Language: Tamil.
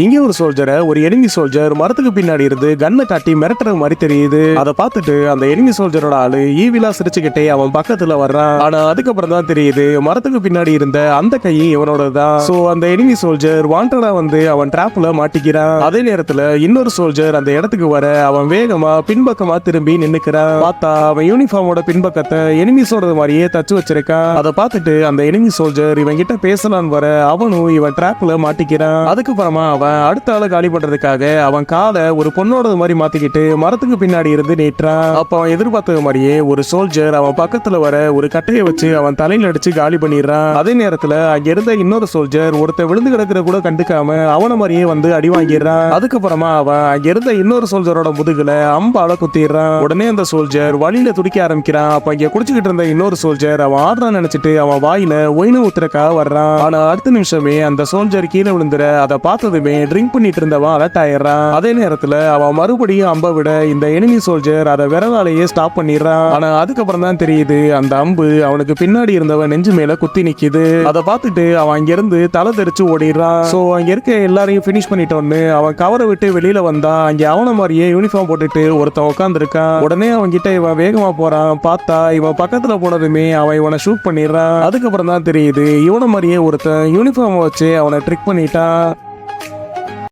இங்க ஒரு சோல்ஜரை ஒரு எனிமி சோல்ஜர் மரத்துக்கு பின்னாடி இருந்து கன்னை காட்டி மிரட்டுற மாதிரி தெரியுது. அதை பார்த்துட்டு அந்த எனிமி சோல்ஜரோட ஆளு ஈவிலா சிரிச்சுக்கிட்டே அவன் பக்கத்துல வர்றான். ஆனா அதுக்கப்புறம் தான் தெரியுது மரத்துக்கு பின்னாடி இருந்த அந்த கை இவனோட தான். சோ அந்த எனிமி சோல்ஜர் வாண்டடா வந்து அவன் டிராப்ல மாட்டிக்கிறான். அதே நேரத்துல இன்னொரு சோல்ஜர் அந்த இடத்துக்கு வர அவன் வேகமா பின்பக்கமா திரும்பி நின்னுக்கிறான். பார்த்தா அவன் யூனிஃபார்மோட பின்பக்கத்தை எனிமிஸோட மாதிரியே தச்சு வச்சிருக்கான். அதை பார்த்துட்டு அந்த எனிமி சோல்ஜர் இவன் கிட்ட பேசலான்னு வர அவனும் இவன் டிராப்ல மாட்டிக்கிறான். அதுக்கப்புறமா அவன் அடுத்த ஆளை காலி பண்றதுக்காக அவன் காலை ஒரு பொண்ணோட மாதிரி மாத்திக்கிட்டு மரத்துக்கு பின்னாடி இருந்து நீட்டுறான். அப்ப அவன் எதிர்பார்த்தது மாதிரியே ஒரு சோல்ஜர் அவன் பக்கத்துல வர ஒரு கட்டையை வச்சு அவன் தலையில அடிச்சு காலி பண்ணிடுறான். அதே நேரத்துல அங்க இருந்த இன்னொரு சோல்ஜர் ஒருத்த விழுந்து கிடக்கிற கூட கண்டுக்காம அவன மாதிரியே வந்து அடி வாங்கிடுறான். அதுக்கப்புறமா அவன் அங்க இருந்த இன்னொரு சோல்ஜரோட முதுகுல அம்பால குத்திடுறான். உடனே அந்த சோல்ஜர் வழியில துடிக்க ஆரம்பிக்கிறான். அப்ப இங்க குடிச்சுக்கிட்டு இருந்த இன்னொரு சோல்ஜர் அவன் ஆடுறான்னு நினைச்சிட்டு அவன் வாயில ஒயினு ஊத்துறக்காக வர்றான். ஆனா அடுத்த நிமிஷமே அந்த சோல்ஜர் கீழே விழுந்துற அதை பார்த்ததுமே ட்ரிங்க் பண்ணிட்டு இருந்தவன் அலர்ட் ஆயிடுறான். அதே நேரத்துல அவன் மறுபடியும் அம்ப விட இந்த எனிமி சோல்ஜர் அதை விரலாலேயே ஸ்டாப் பண்ணிடுறான். ஆனா அதுக்கப்புறம் தான் தெரியுது அந்த அம்பு அவனுக்கு பின்னாடி இருந்தவன் நெஞ்சு மேல குத்தி நிக்குது. அதை பார்த்துட்டு அவன் அங்க இருந்து தலை தெரிச்சு ஓடிடுறான். சோ அங்க இருக்க எல்லாரையும் பினிஷ் பண்ணிட்டோன்னு அவன் கவரை விட்டு வெளியில வந்தான். அங்க அவன மாதிரியே யூனிஃபார்ம் போட்டுட்டு ஒருத்தன் உட்கார்ந்து இருக்கான். உடனே அவன் கிட்ட இவன் வேகமா போறான். பார்த்தா இவன் பக்கத்துல போனதுமே அவன் இவனை ஷூட் பண்ணிடுறான். அதுக்கப்புறம் தான் தெரியுது இவன மாதிரியே ஒருத்தன் யூனிஃபார்ம் வச்சு அவனை ட்ரிக் பண்ணிட்டான்.